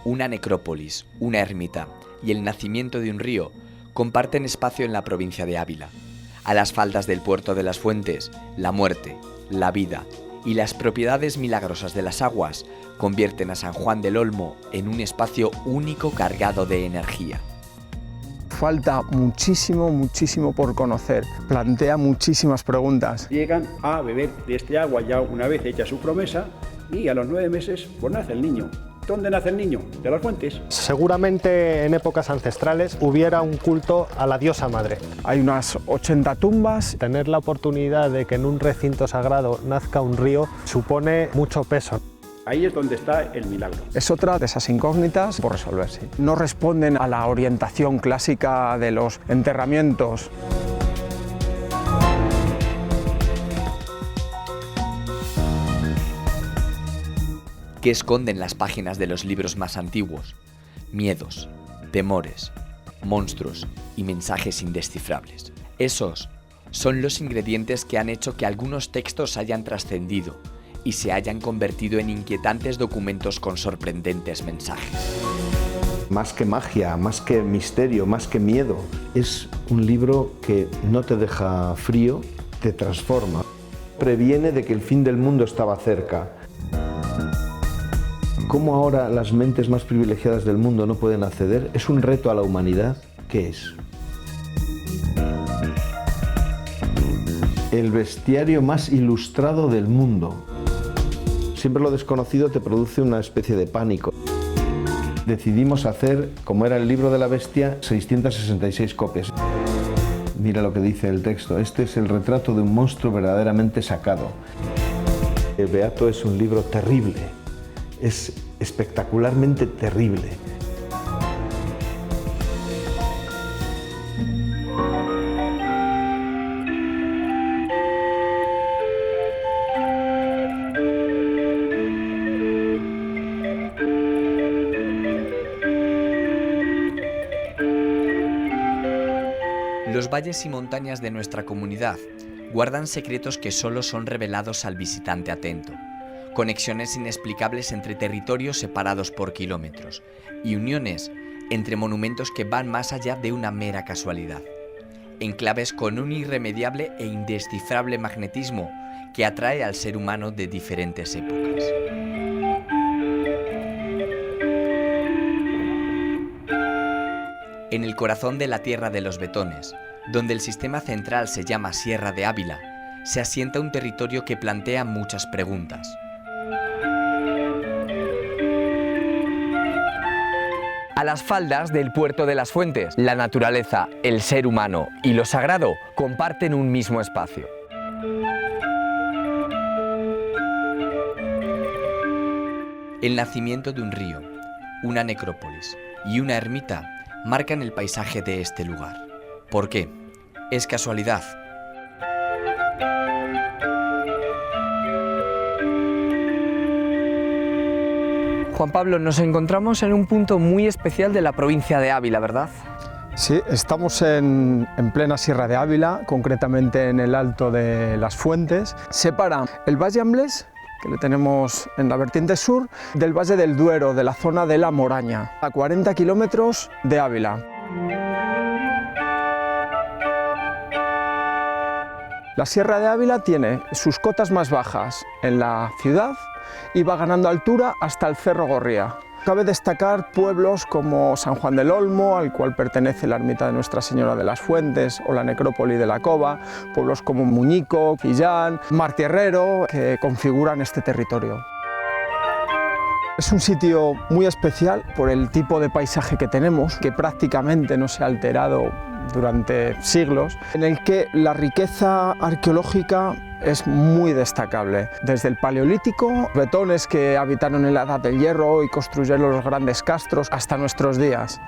una necrópolis, una ermita y el nacimiento de un río comparten espacio en la provincia de Ávila. A las faldas del puerto de las Fuentes, la muerte, la vida y las propiedades milagrosas de las aguas convierten a San Juan del Olmo en un espacio único cargado de energía. Falta muchísimo por conocer, plantea muchísimas preguntas. Llegan a beber de este agua ya una vez hecha su promesa y a los 9 meses pues nace el niño. ¿Dónde nace el niño? De las fuentes. Seguramente en épocas ancestrales hubiera un culto a la diosa madre. Hay unas 80 tumbas. Tener la oportunidad de que en un recinto sagrado nazca un río supone mucho peso. Ahí es donde está el milagro. Es otra de esas incógnitas por resolverse. No responden a la orientación clásica de los enterramientos. ¿Qué esconden las páginas de los libros más antiguos? Miedos, temores, monstruos y mensajes indescifrables. Esos son los ingredientes que han hecho que algunos textos hayan trascendido y se hayan convertido en inquietantes documentos con sorprendentes mensajes. Más que magia, más que misterio, más que miedo, es un libro que no te deja frío, te transforma. Previene de que el fin del mundo estaba cerca. ¿Cómo ahora las mentes más privilegiadas del mundo no pueden acceder? ¿Es un reto a la humanidad? ¿Qué es? El bestiario más ilustrado del mundo. Siempre lo desconocido te produce una especie de pánico. Decidimos hacer, como era el libro de la bestia, 666 copias. Mira lo que dice el texto. Este es el retrato de un monstruo verdaderamente sacado. El Beato es un libro terrible. Es espectacularmente terrible. Los valles y montañas de nuestra comunidad guardan secretos que solo son revelados al visitante atento. Conexiones inexplicables entre territorios separados por kilómetros y uniones entre monumentos que van más allá de una mera casualidad. Enclaves con un irremediable e indescifrable magnetismo que atrae al ser humano de diferentes épocas. En el corazón de la tierra de los Betones, donde el sistema central se llama Sierra de Ávila, se asienta un territorio que plantea muchas preguntas. A las faldas del puerto de las Fuentes, la naturaleza, el ser humano y lo sagrado comparten un mismo espacio. El nacimiento de un río, una necrópolis y una ermita marcan el paisaje de este lugar. ¿Por qué? ¿Es casualidad? Juan Pablo, nos encontramos en un punto muy especial de la provincia de Ávila, ¿verdad? Sí, estamos en plena Sierra de Ávila, concretamente en el Alto de las Fuentes. Separa el Valle Amblés, que le tenemos en la vertiente sur, del Valle del Duero, de la zona de La Moraña, a 40 kilómetros de Ávila. La Sierra de Ávila tiene sus cotas más bajas en la ciudad y va ganando altura hasta el Cerro Gorría. Cabe destacar pueblos como San Juan del Olmo, al cual pertenece la ermita de Nuestra Señora de las Fuentes, o la necrópoli de la Cova, pueblos como Muñico, Quillán, Martierrero, que configuran este territorio. Es un sitio muy especial por el tipo de paisaje que tenemos, que prácticamente no se ha alterado durante siglos, en el que la riqueza arqueológica es muy destacable. Desde el Paleolítico, betones que habitaron en la Edad del Hierro y construyeron los grandes castros, hasta nuestros días.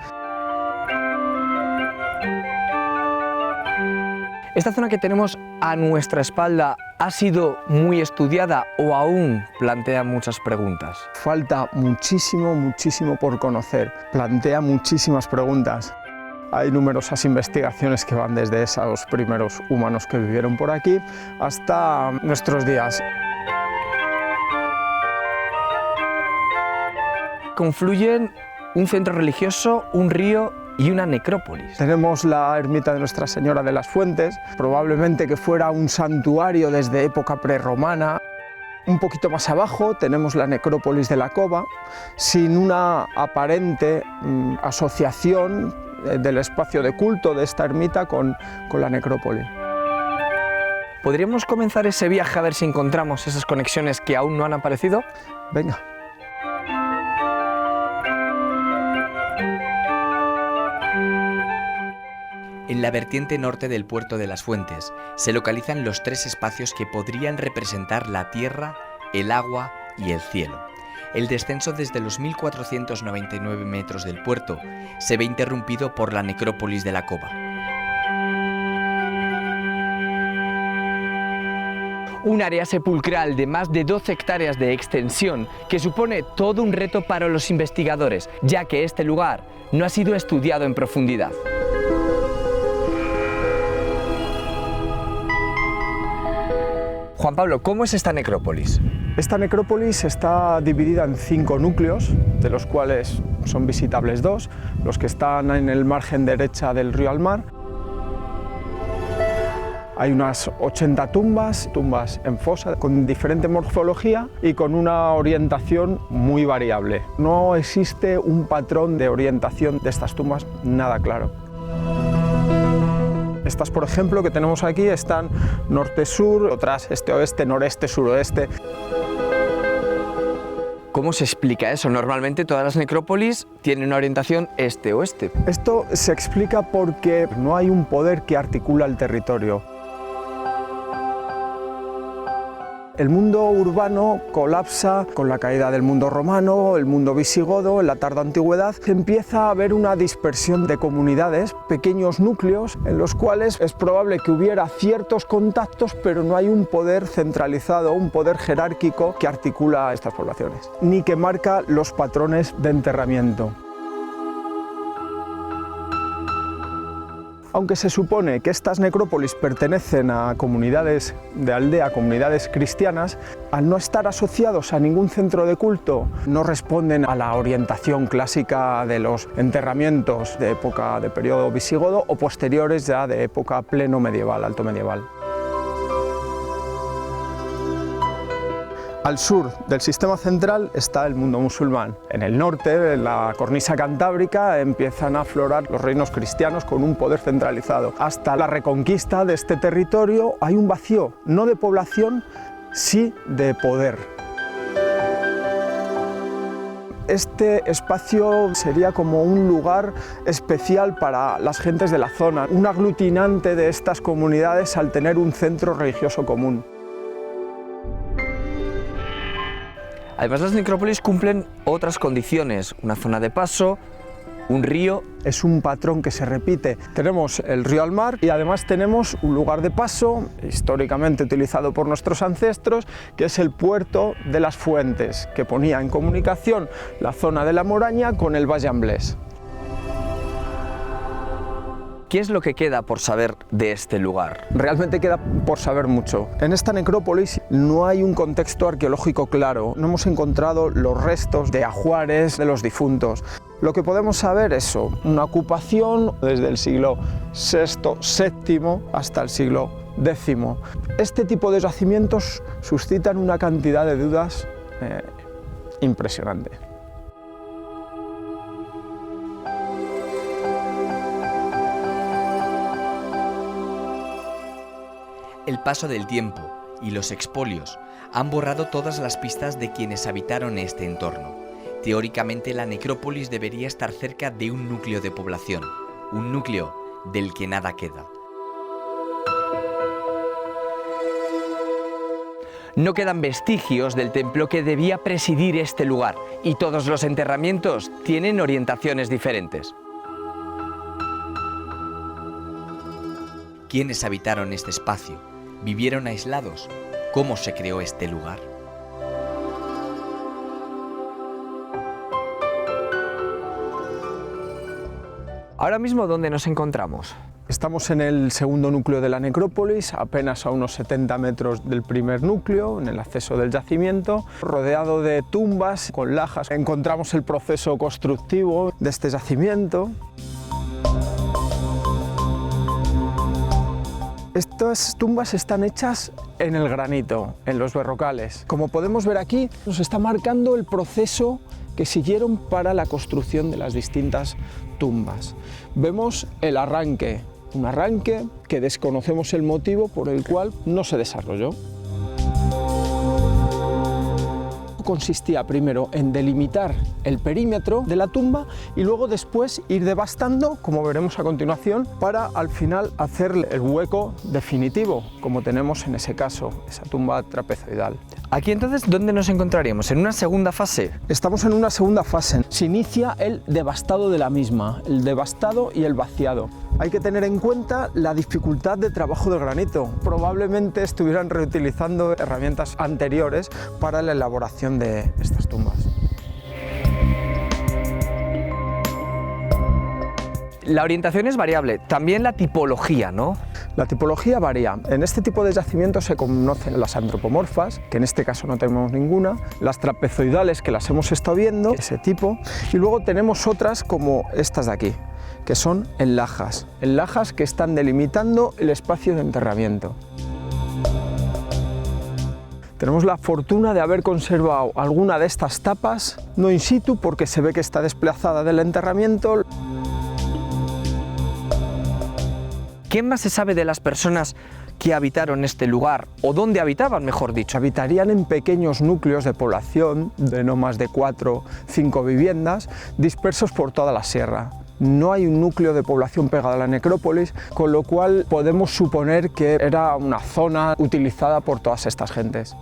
¿Esta zona que tenemos a nuestra espalda ha sido muy estudiada o aún plantea muchas preguntas? Falta muchísimo por conocer, plantea muchísimas preguntas. Hay numerosas investigaciones que van desde esos primeros humanos que vivieron por aquí hasta nuestros días. Confluyen un centro religioso, un río y una necrópolis. Tenemos la ermita de Nuestra Señora de las Fuentes, probablemente que fuera un santuario desde época prerromana. Un poquito más abajo tenemos la necrópolis de la Cova, sin una aparente asociación del espacio de culto de esta ermita con la necrópolis. ¿Podríamos comenzar ese viaje a ver si encontramos esas conexiones que aún no han aparecido? Venga. En la vertiente norte del puerto de las Fuentes se localizan los tres espacios que podrían representar la tierra, el agua y el cielo. El descenso desde los 1499 metros del puerto se ve interrumpido por la necrópolis de la Cova. Un área sepulcral de más de 12 hectáreas de extensión que supone todo un reto para los investigadores, ya que este lugar no ha sido estudiado en profundidad. Juan Pablo, ¿cómo es esta necrópolis? Esta necrópolis está dividida en 5 núcleos, de los cuales son visitables 2, los que están en el margen derecha del río Almar. Hay unas 80 tumbas en fosa, con diferente morfología y con una orientación muy variable. No existe un patrón de orientación de estas tumbas nada claro. Estas, por ejemplo, que tenemos aquí, están norte-sur, otras este-oeste, noreste-suroeste. ¿Cómo se explica eso? Normalmente todas las necrópolis tienen una orientación este-oeste. Esto se explica porque no hay un poder que articula el territorio. El mundo urbano colapsa con la caída del mundo romano, el mundo visigodo, en la tarda antigüedad. Empieza a haber una dispersión de comunidades, pequeños núcleos, en los cuales es probable que hubiera ciertos contactos, pero no hay un poder centralizado, un poder jerárquico que articula a estas poblaciones, ni que marca los patrones de enterramiento. Aunque se supone que estas necrópolis pertenecen a comunidades de aldea, comunidades cristianas, al no estar asociados a ningún centro de culto, no responden a la orientación clásica de los enterramientos de época de periodo visigodo o posteriores ya de época pleno medieval, alto medieval. Al sur del sistema central está el mundo musulmán. En el norte, en la cornisa cantábrica, empiezan a aflorar los reinos cristianos con un poder centralizado. Hasta la reconquista de este territorio hay un vacío, no de población, sí de poder. Este espacio sería como un lugar especial para las gentes de la zona, un aglutinante de estas comunidades al tener un centro religioso común. Además, las necrópolis cumplen otras condiciones, una zona de paso, un río. Es un patrón que se repite. Tenemos el río Almar y además tenemos un lugar de paso históricamente utilizado por nuestros ancestros, que es el puerto de las Fuentes, que ponía en comunicación la zona de la Moraña con el Valle Amblés. ¿Qué es lo que queda por saber de este lugar? Realmente queda por saber mucho. En esta necrópolis no hay un contexto arqueológico claro. No hemos encontrado los restos de ajuares de los difuntos. Lo que podemos saber es eso, una ocupación desde el siglo VI, VII hasta el siglo X. Este tipo de yacimientos suscitan una cantidad de dudas impresionante. El paso del tiempo y los expolios han borrado todas las pistas de quienes habitaron este entorno. Teóricamente, la necrópolis debería estar cerca de un núcleo de población, un núcleo del que nada queda. No quedan vestigios del templo que debía presidir este lugar, y todos los enterramientos tienen orientaciones diferentes. ¿Quiénes habitaron este espacio? ¿Vivieron aislados? ¿Cómo se creó este lugar? Ahora mismo, ¿dónde nos encontramos? Estamos en el segundo núcleo de la necrópolis, apenas a unos 70 metros del primer núcleo, en el acceso del yacimiento, rodeado de tumbas con lajas. Encontramos el proceso constructivo de este yacimiento. Estas tumbas están hechas en el granito, en los berrocales. Como podemos ver aquí, nos está marcando el proceso que siguieron para la construcción de las distintas tumbas. Vemos el arranque, un arranque que desconocemos el motivo por el cual no se desarrolló. Consistía primero en delimitar el perímetro de la tumba y luego después ir devastando, como veremos a continuación, para al final hacer el hueco definitivo, como tenemos en ese caso, esa tumba trapezoidal. Aquí entonces, ¿dónde nos encontraríamos? ¿En una segunda fase? Estamos en una segunda fase. Se inicia el devastado de la misma, el devastado y el vaciado. Hay que tener en cuenta la dificultad de trabajo del granito. Probablemente estuvieran reutilizando herramientas anteriores para la elaboración de estas tumbas. La orientación es variable, también la tipología, ¿no? La tipología varía. En este tipo de yacimientos se conocen las antropomorfas, que en este caso no tenemos ninguna, las trapezoidales, que las hemos estado viendo, ese tipo, y luego tenemos otras como estas de aquí, que son en lajas que están delimitando el espacio de enterramiento. Tenemos la fortuna de haber conservado alguna de estas tapas, no in situ porque se ve que está desplazada del enterramiento. ¿Qué más se sabe de las personas que habitaron este lugar, o dónde habitaban, mejor dicho? Habitarían en pequeños núcleos de población de no más de 4 o 5 viviendas dispersos por toda la sierra. No hay un núcleo de población pegado a la necrópolis, con lo cual podemos suponer que era una zona utilizada por todas estas gentes.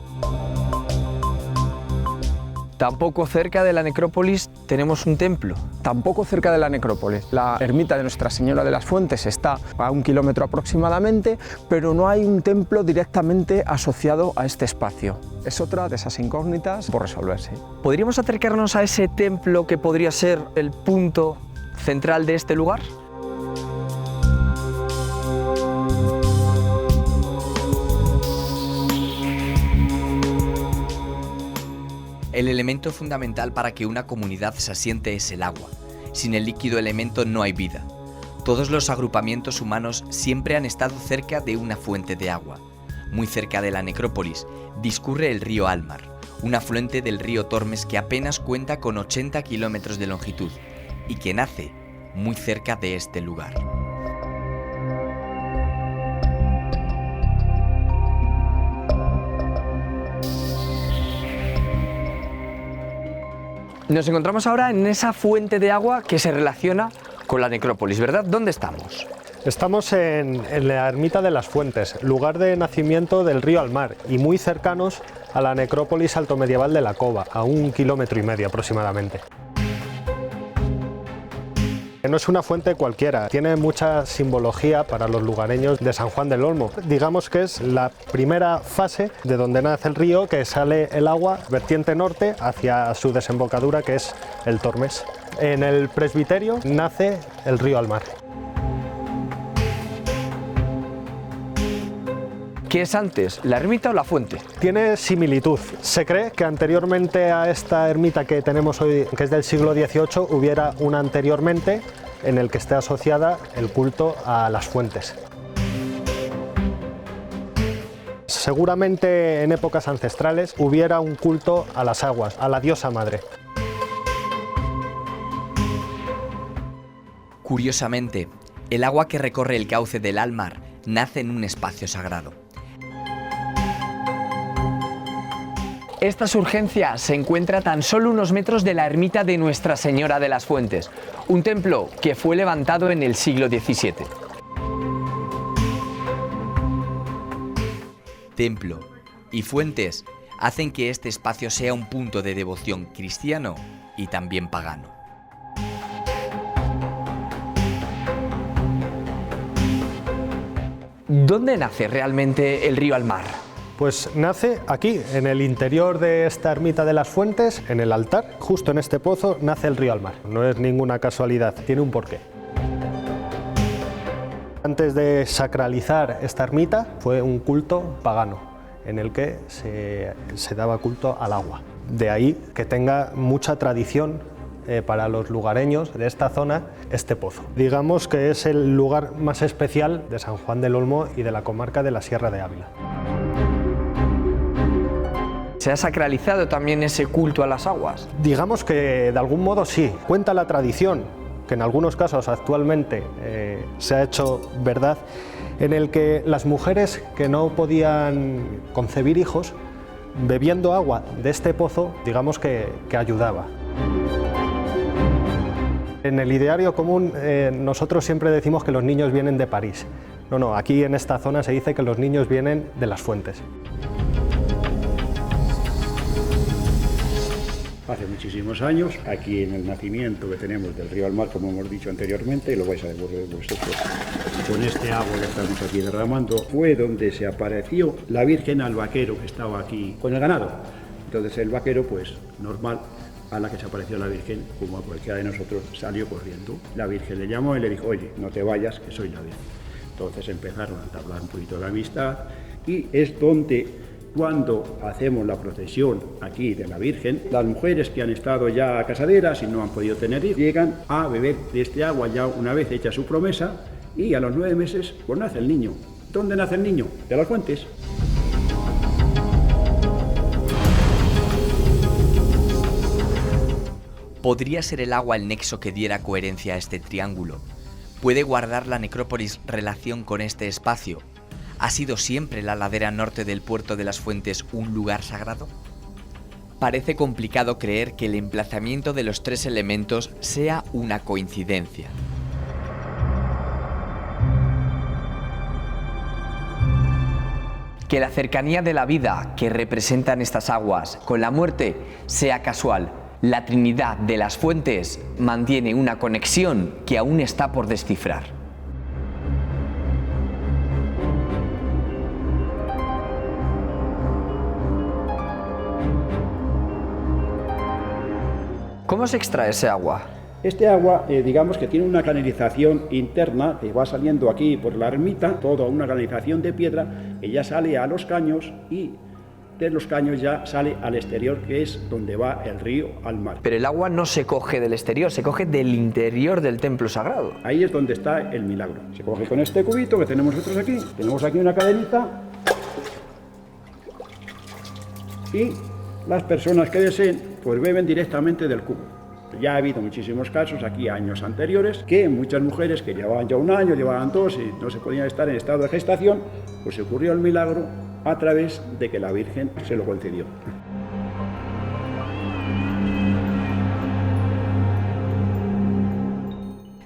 Tampoco cerca de la necrópolis tenemos un templo. Tampoco cerca de la necrópolis. La ermita de Nuestra Señora de las Fuentes está a 1 kilómetro aproximadamente, pero no hay un templo directamente asociado a este espacio. Es otra de esas incógnitas por resolverse. ¿Podríamos acercarnos a ese templo que podría ser el punto central de este lugar? El elemento fundamental para que una comunidad se asiente es el agua. Sin el líquido elemento no hay vida. Todos los agrupamientos humanos siempre han estado cerca de una fuente de agua. Muy cerca de la necrópolis discurre el río Almar, un afluente del río Tormes que apenas cuenta con 80 kilómetros de longitud y que nace muy cerca de este lugar. Nos encontramos ahora en esa fuente de agua que se relaciona con la necrópolis, ¿verdad? ¿Dónde estamos? Estamos en la ermita de las Fuentes, lugar de nacimiento del río Almar y muy cercanos a la necrópolis altomedieval de la Cova, a 1,5 kilómetros aproximadamente. No es una fuente cualquiera, tiene mucha simbología para los lugareños de San Juan del Olmo. Digamos que es la primera fase de donde nace el río, que sale el agua vertiente norte hacia su desembocadura, que es el Tormes. En el presbiterio nace el río Almar. ¿Qué es antes, la ermita o la fuente? Tiene similitud. Se cree que anteriormente a esta ermita que tenemos hoy, que es del siglo XVIII, hubiera una anteriormente en el que esté asociada el culto a las fuentes. Seguramente en épocas ancestrales hubiera un culto a las aguas, a la diosa madre. Curiosamente, el agua que recorre el cauce del Almar nace en un espacio sagrado. Esta surgencia se encuentra a tan solo unos metros de la ermita de Nuestra Señora de las Fuentes, un templo que fue levantado en el siglo XVII. Templo y fuentes hacen que este espacio sea un punto de devoción cristiano y también pagano. ¿Dónde nace realmente el río Almar? Pues nace aquí, en el interior de esta ermita de las Fuentes, en el altar, justo en este pozo, nace el río Almar. No es ninguna casualidad, tiene un porqué. antes de sacralizar esta ermita fue un culto pagano en el que se daba culto al agua. De ahí que tenga mucha tradición para los lugareños de esta zona este pozo. Digamos que es el lugar más especial de San Juan del Olmo y de la comarca de la Sierra de Ávila. ¿Se ha sacralizado también ese culto a las aguas? Digamos que de algún modo sí. Cuenta la tradición, que en algunos casos actualmente se ha hecho verdad, en el que las mujeres que no podían concebir hijos, bebiendo agua de este pozo, digamos que ayudaba. En el ideario común nosotros siempre decimos que los niños vienen de París. No, aquí en esta zona se dice que los niños vienen de las fuentes. Hace muchísimos años, aquí en el nacimiento que tenemos del río al mar, como hemos dicho anteriormente, y lo vais a ver vosotros con este agua que estamos aquí derramando, fue donde se apareció la Virgen al vaquero que estaba aquí con el ganado. Entonces el vaquero, pues normal, a la que se apareció la Virgen, como a cualquiera de nosotros, salió corriendo. La Virgen le llamó y le dijo, oye, no te vayas, que soy la Virgen. Entonces empezaron a entablar un poquito de amistad y es donde, cuando hacemos la procesión aquí de la Virgen, las mujeres que han estado ya casaderas y no han podido tener hijos, llegan a beber de este agua ya una vez hecha su promesa y a los 9 meses pues nace el niño. ¿Dónde nace el niño? De las fuentes. ¿Podría ser el agua el nexo que diera coherencia a este triángulo? ¿Puede guardar la necrópolis relación con este espacio? ¿Ha sido siempre la ladera norte del puerto de las Fuentes un lugar sagrado? Parece complicado creer que el emplazamiento de los 3 elementos sea una coincidencia. Que la cercanía de la vida que representan estas aguas con la muerte sea casual. La Trinidad de las Fuentes mantiene una conexión que aún está por descifrar. ¿Cómo se extrae ese agua? Este agua, digamos que tiene una canalización interna que va saliendo aquí por la ermita, toda una canalización de piedra que ya sale a los caños y de los caños ya sale al exterior, que es donde va el río al mar. Pero el agua no se coge del exterior, se coge del interior del templo sagrado. Ahí es donde está el milagro. Se coge con este cubito que tenemos nosotros aquí, tenemos aquí una cadenita y las personas que deseen pues beben directamente del cubo. Ya ha habido muchísimos casos aquí años anteriores que muchas mujeres que llevaban ya 1 año, llevaban 2 y no se podían estar en estado de gestación, pues se ocurrió el milagro a través de que la Virgen se lo concedió.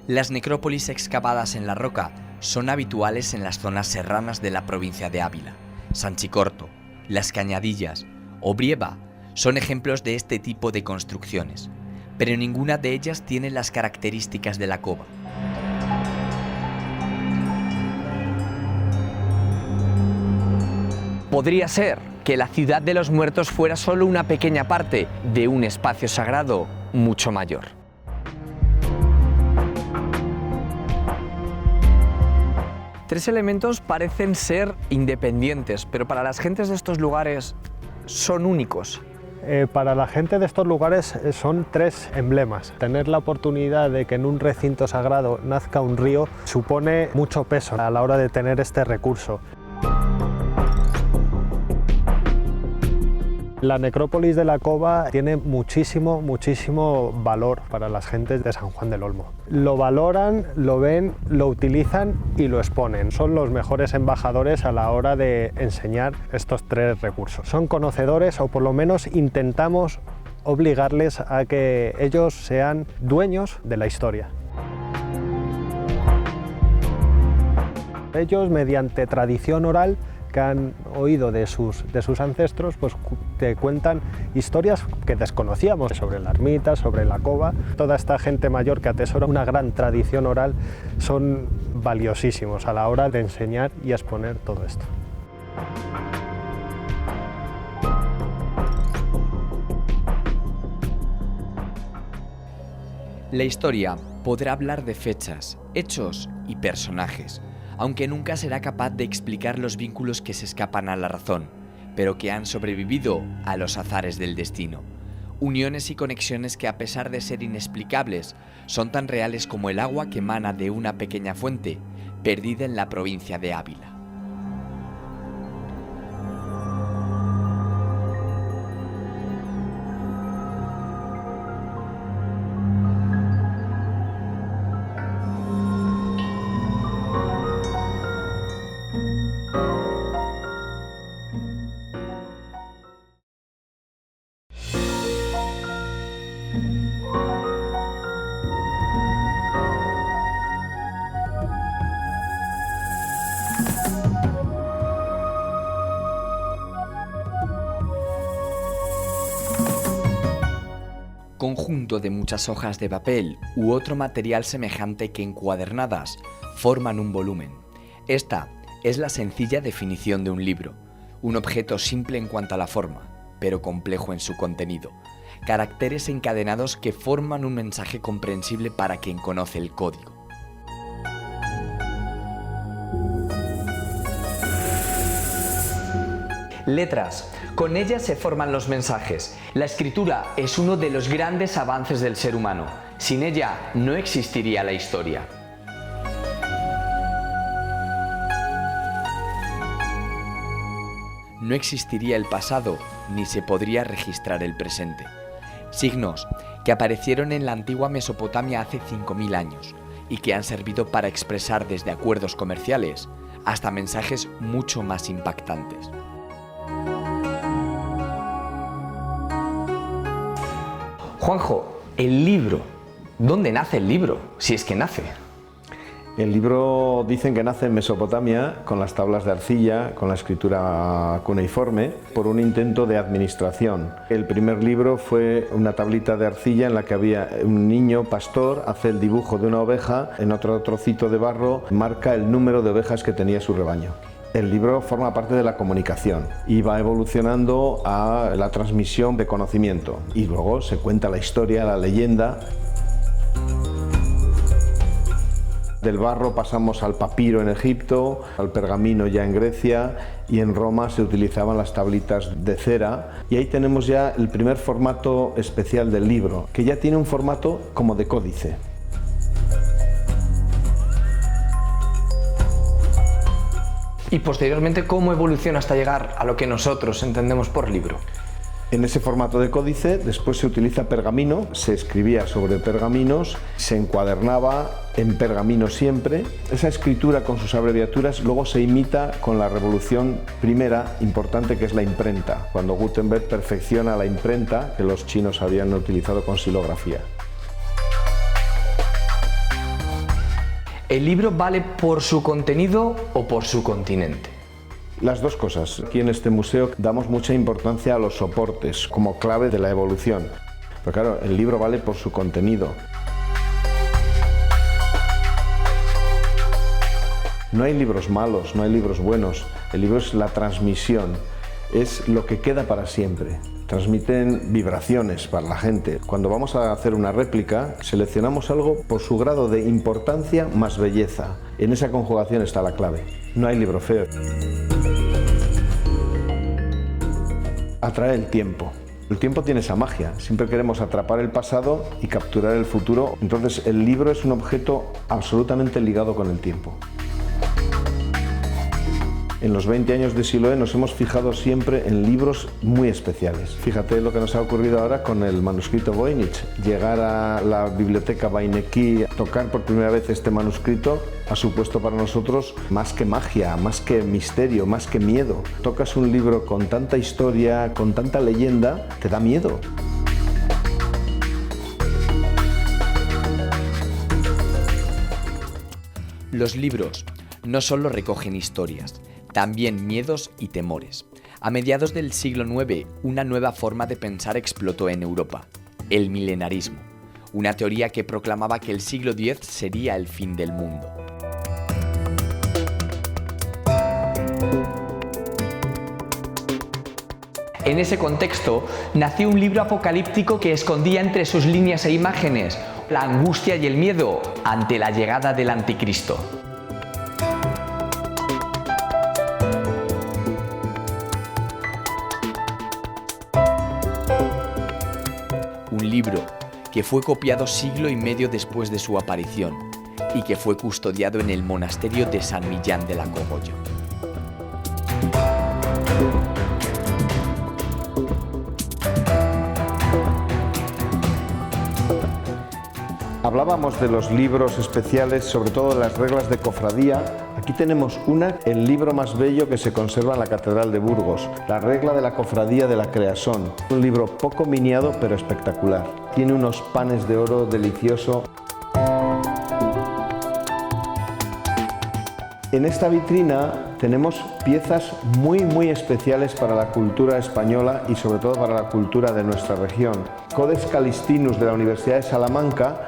Las necrópolis excavadas en la roca son habituales en las zonas serranas de la provincia de Ávila. Sanchicorto, Las Cañadillas o Brieva son ejemplos de este tipo de construcciones, pero ninguna de ellas tiene las características de la cova. Podría ser que la ciudad de los muertos fuera solo una pequeña parte de un espacio sagrado mucho mayor. Tres elementos parecen ser independientes, pero para las gentes de estos lugares son únicos. Para la gente de estos lugares son 3 emblemas. Tener la oportunidad de que en un recinto sagrado nazca un río supone mucho peso a la hora de tener este recurso. La necrópolis de la Cova tiene muchísimo valor para las gentes de San Juan del Olmo. Lo valoran, lo ven, lo utilizan y lo exponen. Son los mejores embajadores a la hora de enseñar estos 3 recursos. Son conocedores, o por lo menos intentamos obligarles a que ellos sean dueños de la historia. Ellos, mediante tradición oral, que han oído de sus ancestros, pues te cuentan historias que desconocíamos sobre la ermita, sobre la cova. Toda esta gente mayor que atesora una gran tradición oral son valiosísimos a la hora de enseñar y exponer todo esto. La historia podrá hablar de fechas, hechos y personajes, aunque nunca será capaz de explicar los vínculos que se escapan a la razón, pero que han sobrevivido a los azares del destino. Uniones y conexiones que, a pesar de ser inexplicables, son tan reales como el agua que emana de una pequeña fuente perdida en la provincia de Ávila. Conjunto de muchas hojas de papel u otro material semejante que encuadernadas forman un volumen. Esta es la sencilla definición de un libro, un objeto simple en cuanto a la forma, pero complejo en su contenido. Caracteres encadenados que forman un mensaje comprensible para quien conoce el código. Letras. Con ellas se forman los mensajes. La escritura es uno de los grandes avances del ser humano. Sin ella no existiría la historia. No existiría el pasado ni se podría registrar el presente. Signos que aparecieron en la antigua Mesopotamia hace 5000 años y que han servido para expresar desde acuerdos comerciales hasta mensajes mucho más impactantes. Juanjo, el libro. ¿Dónde nace el libro? Si es que nace. El libro dicen que nace en Mesopotamia con las tablas de arcilla, con la escritura cuneiforme, por un intento de administración. El primer libro fue una tablita de arcilla en la que había un niño pastor, hace el dibujo de una oveja, en otro trocito de barro marca el número de ovejas que tenía su rebaño. El libro forma parte de la comunicación y va evolucionando a la transmisión de conocimiento. Y luego se cuenta la historia, la leyenda. Del barro pasamos al papiro en Egipto, al pergamino ya en Grecia, y en Roma se utilizaban las tablitas de cera. Y ahí tenemos ya el primer formato especial del libro, que ya tiene un formato como de códice. Y posteriormente, ¿cómo evoluciona hasta llegar a lo que nosotros entendemos por libro? En ese formato de códice después se utiliza pergamino, se escribía sobre pergaminos, se encuadernaba en pergamino siempre. Esa escritura con sus abreviaturas luego se imita con la revolución primera importante, que es la imprenta, cuando Gutenberg perfecciona la imprenta que los chinos habían utilizado con xilografía. ¿El libro vale por su contenido o por su continente? Las dos cosas. Aquí en este museo damos mucha importancia a los soportes como clave de la evolución. Pero claro, el libro vale por su contenido. No hay libros malos, no hay libros buenos. El libro es la transmisión, es lo que queda para siempre. Transmiten vibraciones para la gente. Cuando vamos a hacer una réplica, seleccionamos algo por su grado de importancia más belleza. En esa conjugación está la clave. No hay libro feo. Atrae el tiempo. El tiempo tiene esa magia. Siempre queremos atrapar el pasado y capturar el futuro. Entonces el libro es un objeto absolutamente ligado con el tiempo. En los 20 años de Siloé nos hemos fijado siempre en libros muy especiales. Fíjate lo que nos ha ocurrido ahora con el manuscrito Voynich. Llegar a la biblioteca Beinecke, tocar por primera vez este manuscrito, ha supuesto para nosotros más que magia, más que misterio, más que miedo. Tocas un libro con tanta historia, con tanta leyenda, te da miedo. Los libros no solo recogen historias, también miedos y temores. A mediados del siglo IX, una nueva forma de pensar explotó en Europa, el milenarismo, una teoría que proclamaba que el siglo X sería el fin del mundo. En ese contexto, nació un libro apocalíptico que escondía entre sus líneas e imágenes la angustia y el miedo ante la llegada del anticristo. libro que fue copiado siglo y medio después de su aparición y que fue custodiado en el monasterio de San Millán de la Cogolla. Hablábamos de los libros especiales, sobre todo de las reglas de cofradía. Aquí tenemos el libro más bello que se conserva en la Catedral de Burgos, la regla de la cofradía de la Creasón. Un libro poco miniado pero espectacular. Tiene unos panes de oro delicioso. En esta vitrina tenemos piezas muy especiales para la cultura española y sobre todo para la cultura de nuestra región. Codex Calistinus de la Universidad de Salamanca.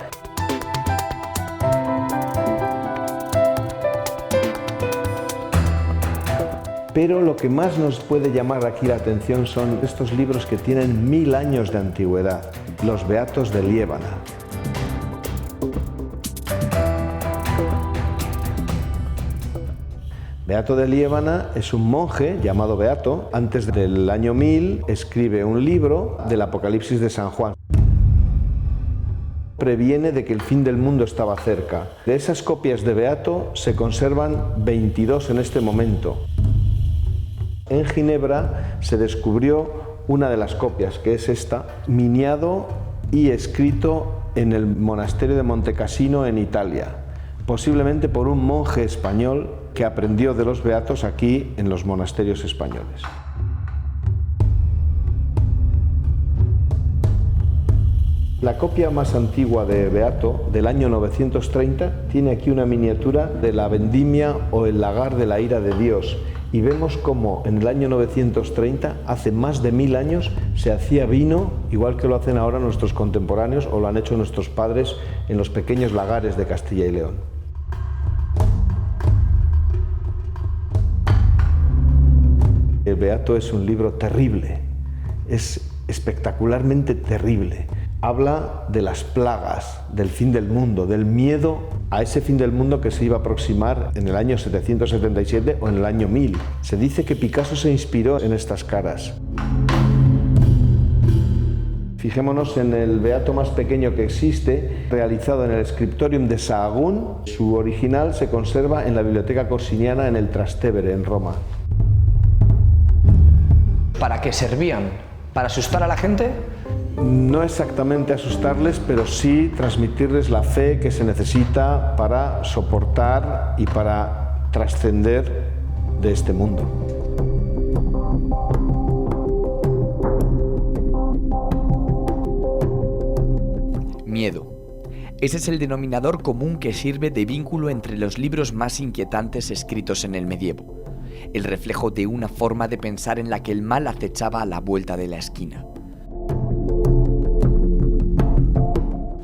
Pero lo que más nos puede llamar aquí la atención son estos libros que tienen 1000 años de antigüedad, los Beatos de Liébana. Beato de Liébana es un monje llamado Beato. Antes del año 1000 escribe un libro del Apocalipsis de San Juan. Previene de que el fin del mundo estaba cerca. De esas copias de Beato se conservan 22 en este momento. En Ginebra se descubrió una de las copias, que es esta, miniado y escrito en el monasterio de Montecassino en Italia, posiblemente por un monje español que aprendió de los beatos aquí en los monasterios españoles. La copia más antigua de Beato, del año 930, tiene aquí una miniatura de la vendimia o el lagar de la ira de Dios. Y vemos cómo en el año 930, hace más de 1000 años, se hacía vino, igual que lo hacen ahora nuestros contemporáneos o lo han hecho nuestros padres en los pequeños lagares de Castilla y León. El Beato es un libro terrible, es espectacularmente terrible. Habla de las plagas, del fin del mundo, del miedo a ese fin del mundo que se iba a aproximar en el año 777 o en el año 1000. Se dice que Picasso se inspiró en estas caras. Fijémonos en el Beato más pequeño que existe, realizado en el Scriptorium de Sahagún. Su original se conserva en la Biblioteca Corsiniana en el Trastevere, en Roma. ¿Para qué servían? ¿Para asustar a la gente? No exactamente asustarles, pero sí transmitirles la fe que se necesita para soportar y para trascender de este mundo. Miedo. Ese es el denominador común que sirve de vínculo entre los libros más inquietantes escritos en el medievo, el reflejo de una forma de pensar en la que el mal acechaba a la vuelta de la esquina.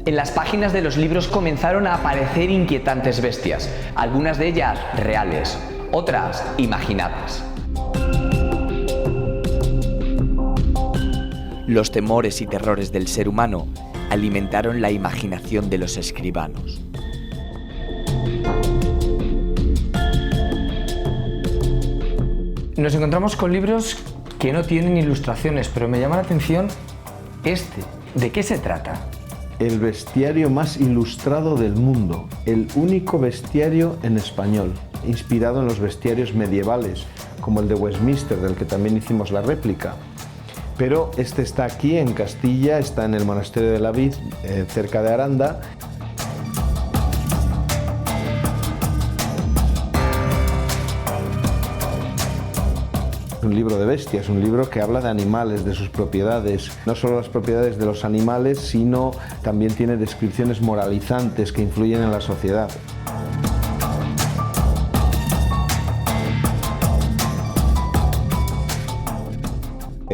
En las páginas de los libros comenzaron a aparecer inquietantes bestias, algunas de ellas reales, otras imaginadas. Los temores y terrores del ser humano alimentaron la imaginación de los escribanos. Nos encontramos con libros que no tienen ilustraciones, pero me llama la atención este. ¿De qué se trata? El bestiario más ilustrado del mundo, el único bestiario en español, inspirado en los bestiarios medievales, como el de Westminster, del que también hicimos la réplica. Pero este está aquí en Castilla, está en el monasterio de la Vid, cerca de Aranda. Un libro de bestias, un libro que habla de animales, de sus propiedades, no solo las propiedades de los animales, sino también tiene descripciones moralizantes que influyen en la sociedad.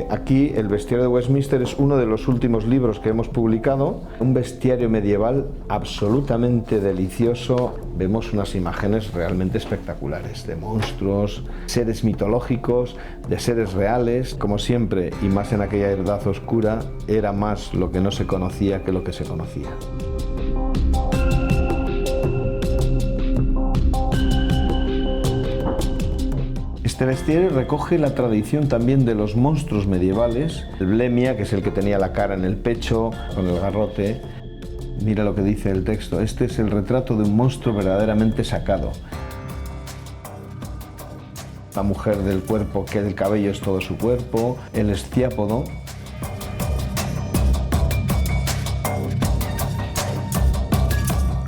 Aquí el bestiario de Westminster es uno de los últimos libros que hemos publicado, un bestiario medieval absolutamente delicioso. Vemos unas imágenes realmente espectaculares de monstruos, seres mitológicos, de seres reales. Como siempre, y más en aquella edad oscura, era más lo que no se conocía que lo que se conocía. Este bestiario recoge la tradición también de los monstruos medievales, el Blemia, que es el que tenía la cara en el pecho, con el garrote. Mira lo que dice el texto: este es el retrato de un monstruo verdaderamente sacado. La mujer del cuerpo, que el cabello es todo su cuerpo, el esciápodo.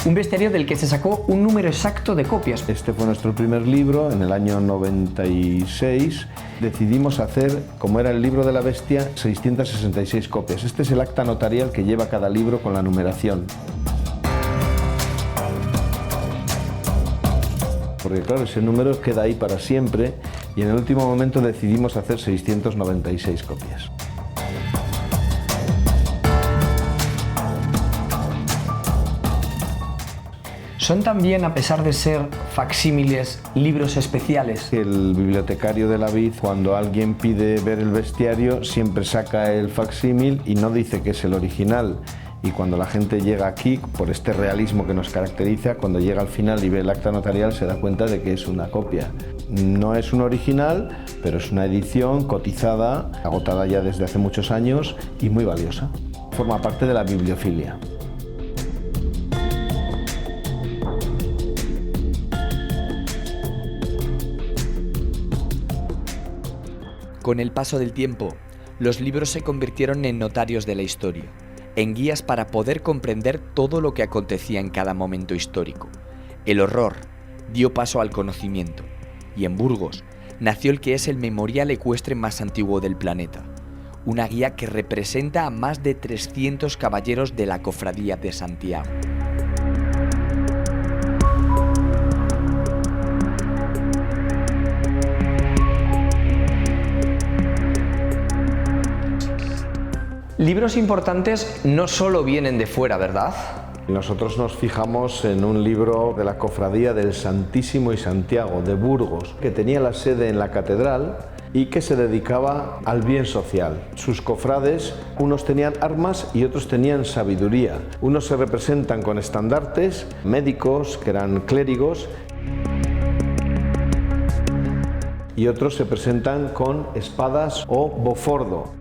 Un bestiario del que se sacó un número exacto de copias. Este fue nuestro primer libro, en el año 96. Decidimos hacer, como era el libro de la bestia, 666 copias. Este es el acta notarial que lleva cada libro con la numeración. Porque claro, ese número queda ahí para siempre y en el último momento decidimos hacer 696 copias. ¿Son también, a pesar de ser facsímiles, libros especiales? El bibliotecario de la vid, cuando alguien pide ver el bestiario, siempre saca el facsímil y no dice que es el original. Y cuando la gente llega aquí, por este realismo que nos caracteriza, cuando llega al final y ve el acta notarial se da cuenta de que es una copia. No es un original, pero es una edición cotizada, agotada ya desde hace muchos años y muy valiosa. Forma parte de la bibliofilia. Con el paso del tiempo, los libros se convirtieron en notarios de la historia, en guías para poder comprender todo lo que acontecía en cada momento histórico. El horror dio paso al conocimiento, y en Burgos nació el que es el memorial ecuestre más antiguo del planeta, una guía que representa a más de 300 caballeros de la Cofradía de Santiago. Libros importantes no solo vienen de fuera, ¿verdad? Nosotros nos fijamos en un libro de la Cofradía del Santísimo y Santiago de Burgos, que tenía la sede en la catedral y que se dedicaba al bien social. Sus cofrades, unos tenían armas y otros tenían sabiduría. Unos se representan con estandartes, médicos, que eran clérigos, y otros se presentan con espadas o bofordo.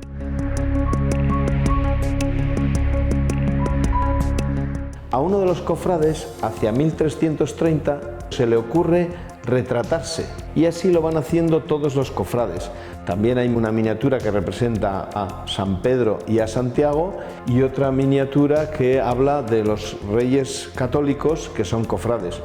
A uno de los cofrades, hacia 1330, se le ocurre retratarse y así lo van haciendo todos los cofrades. También hay una miniatura que representa a San Pedro y a Santiago y otra miniatura que habla de los reyes católicos que son cofrades.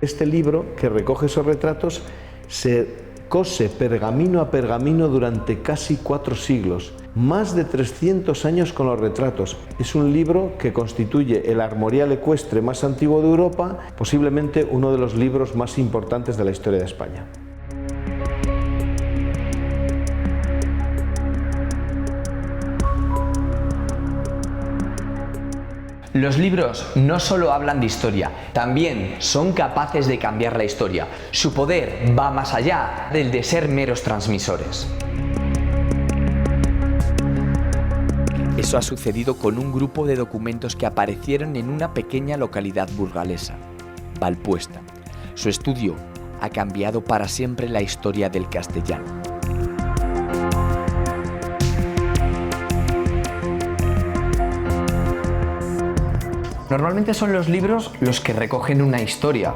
Este libro, que recoge esos retratos, se cose pergamino a pergamino durante casi 4 siglos, más de 300 años con los retratos. Es un libro que constituye el armorial ecuestre más antiguo de Europa, posiblemente uno de los libros más importantes de la historia de España. Los libros no solo hablan de historia, también son capaces de cambiar la historia. Su poder va más allá del de ser meros transmisores. Eso ha sucedido con un grupo de documentos que aparecieron en una pequeña localidad burgalesa, Valpuesta. Su estudio ha cambiado para siempre la historia del castellano. Normalmente son los libros los que recogen una historia,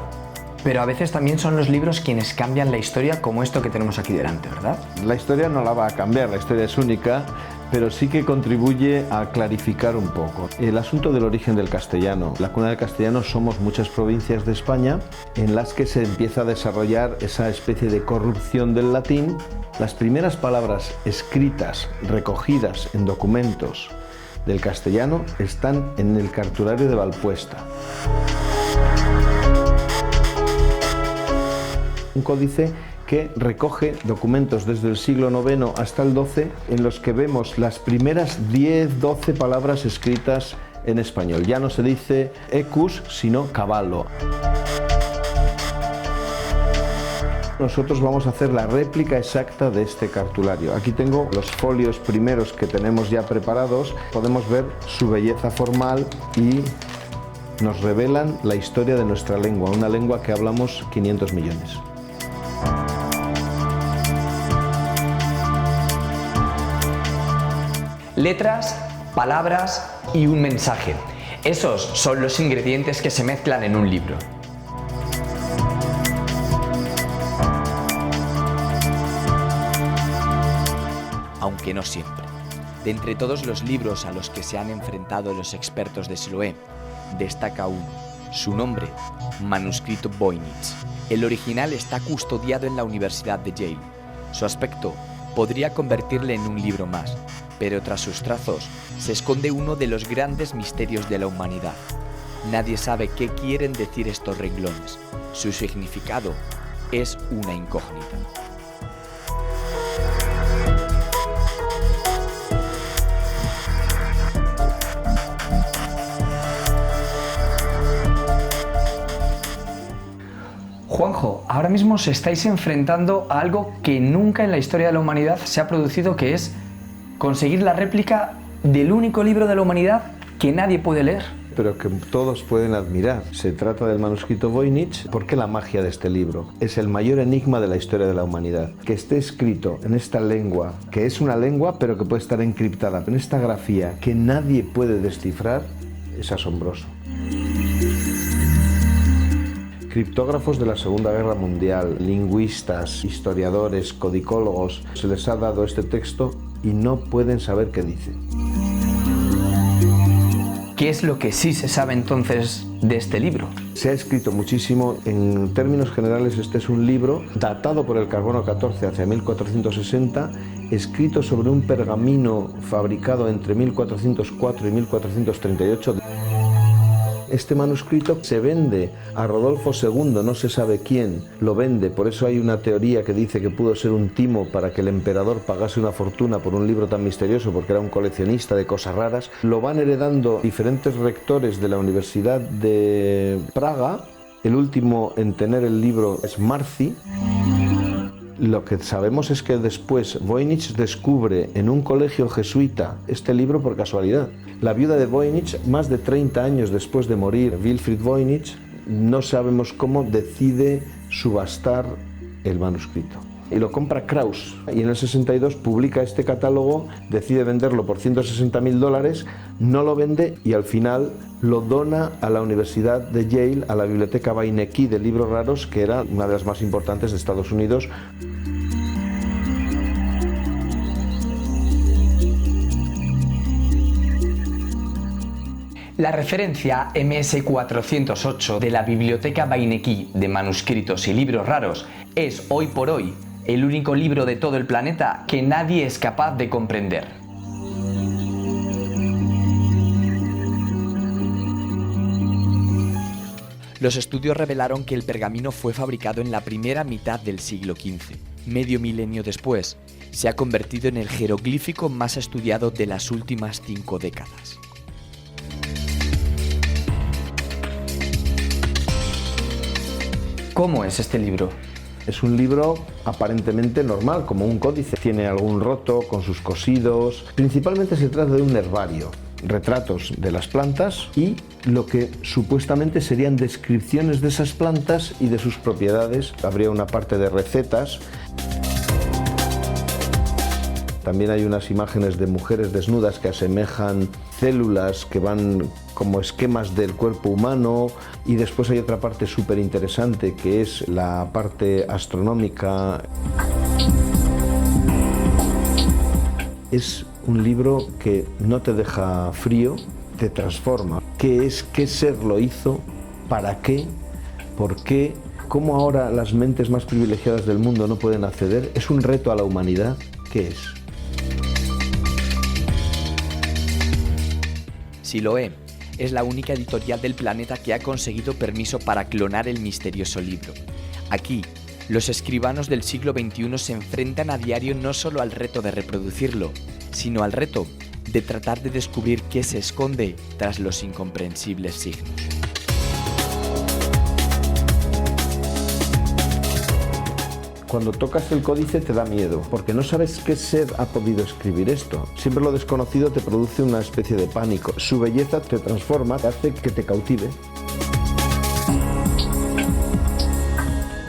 pero a veces también son los libros quienes cambian la historia, como esto que tenemos aquí delante, ¿verdad? La historia no la va a cambiar, la historia es única, pero sí que contribuye a clarificar un poco. El asunto del origen del castellano. La cuna del castellano somos muchas provincias de España en las que se empieza a desarrollar esa especie de corrupción del latín. Las primeras palabras escritas, recogidas en documentos del castellano están en el cartulario de Valpuesta. Un códice que recoge documentos desde el siglo IX hasta el XII en los que vemos las primeras 10-12 palabras escritas en español. Ya no se dice ecus, sino caballo. Nosotros vamos a hacer la réplica exacta de este cartulario. Aquí tengo los folios primeros que tenemos ya preparados. Podemos ver su belleza formal y nos revelan la historia de nuestra lengua, una lengua que hablamos 500 millones. Letras, palabras y un mensaje. Esos son los ingredientes que se mezclan en un libro. Aunque no siempre. De entre todos los libros a los que se han enfrentado los expertos de Siloé, destaca uno. Su nombre, Manuscrito Voynich. El original está custodiado en la Universidad de Yale. Su aspecto podría convertirle en un libro más, pero tras sus trazos se esconde uno de los grandes misterios de la humanidad. Nadie sabe qué quieren decir estos renglones. Su significado es una incógnita. Juanjo, ahora mismo os estáis enfrentando a algo que nunca en la historia de la humanidad se ha producido, que es conseguir la réplica del único libro de la humanidad que nadie puede leer. Pero que todos pueden admirar. Se trata del manuscrito Voynich. ¿Por qué la magia de este libro? Es el mayor enigma de la historia de la humanidad. Que esté escrito en esta lengua, que es una lengua pero que puede estar encriptada, en esta grafía que nadie puede descifrar, es asombroso. Criptógrafos de la Segunda Guerra Mundial, lingüistas, historiadores, codicólogos, se les ha dado este texto y no pueden saber qué dice. ¿Qué es lo que sí se sabe entonces de este libro? Se ha escrito muchísimo. En términos generales, este es un libro datado por el carbono 14 hacia 1460, escrito sobre un pergamino fabricado entre 1404 y 1438. Este manuscrito se vende a Rodolfo II, no se sabe quién lo vende, por eso hay una teoría que dice que pudo ser un timo para que el emperador pagase una fortuna por un libro tan misterioso, porque era un coleccionista de cosas raras. Lo van heredando diferentes rectores de la Universidad de Praga. El último en tener el libro es Marci. Lo que sabemos es que después Voynich descubre en un colegio jesuita este libro por casualidad. La viuda de Voynich, más de 30 años después de morir, Wilfried Voynich, no sabemos cómo decide subastar el manuscrito. Y lo compra Krauss, y en el 62 publica este catálogo, decide venderlo por $160.000, no lo vende y al final lo dona a la Universidad de Yale, a la biblioteca Beinecke de libros raros, que era una de las más importantes de Estados Unidos. La referencia MS408 de la Biblioteca Beinecke de manuscritos y libros raros es hoy por hoy el único libro de todo el planeta que nadie es capaz de comprender. Los estudios revelaron que el pergamino fue fabricado en la primera mitad del siglo XV. Medio milenio después, se ha convertido en el jeroglífico más estudiado de las últimas 5 décadas. ¿Cómo es este libro? Es un libro aparentemente normal, como un códice. Tiene algún roto con sus cosidos. Principalmente se trata de un herbario, retratos de las plantas y lo que supuestamente serían descripciones de esas plantas y de sus propiedades. Habría una parte de recetas. También hay unas imágenes de mujeres desnudas que asemejan células que van como esquemas del cuerpo humano, y después hay otra parte súper interesante que es la parte astronómica. Es un libro que no te deja frío, te transforma. ¿Qué es? ¿Qué ser lo hizo? ¿Para qué? ¿Por qué? ¿Cómo ahora las mentes más privilegiadas del mundo no pueden acceder? ¿Es un reto a la humanidad? ¿Qué es? Siloé es la única editorial del planeta que ha conseguido permiso para clonar el misterioso libro. Aquí, los escribanos del siglo XXI se enfrentan a diario no solo al reto de reproducirlo, sino al reto de tratar de descubrir qué se esconde tras los incomprensibles signos. Cuando tocas el códice te da miedo, porque no sabes qué ser ha podido escribir esto. Siempre lo desconocido te produce una especie de pánico. Su belleza te transforma, te hace que te cautive.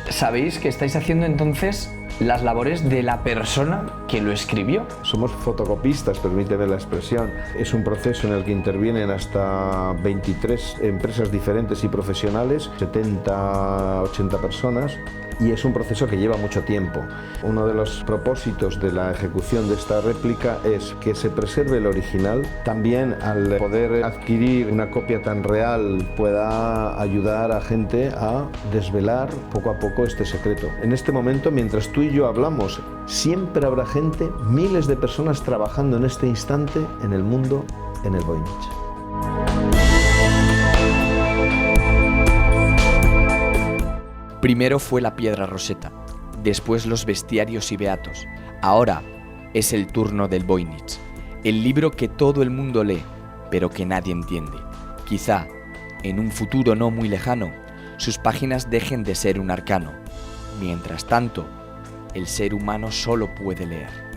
¿Sabéis que estáis haciendo entonces las labores de la persona que lo escribió? Somos fotocopistas, permíteme la expresión. Es un proceso en el que intervienen hasta 23 empresas diferentes y profesionales, 70, 80 personas, y es un proceso que lleva mucho tiempo. Uno de los propósitos de la ejecución de esta réplica es que se preserve el original. También, al poder adquirir una copia tan real, pueda ayudar a gente a desvelar poco a poco este secreto. En este momento, mientras tú y yo hablamos, siempre habrá gente, miles de personas trabajando en este instante en el mundo, en el Voynich. Primero fue la piedra Roseta, después los bestiarios y beatos. Ahora es el turno del Voynich, el libro que todo el mundo lee, pero que nadie entiende. Quizá, en un futuro no muy lejano, sus páginas dejen de ser un arcano. Mientras tanto, el ser humano solo puede leer.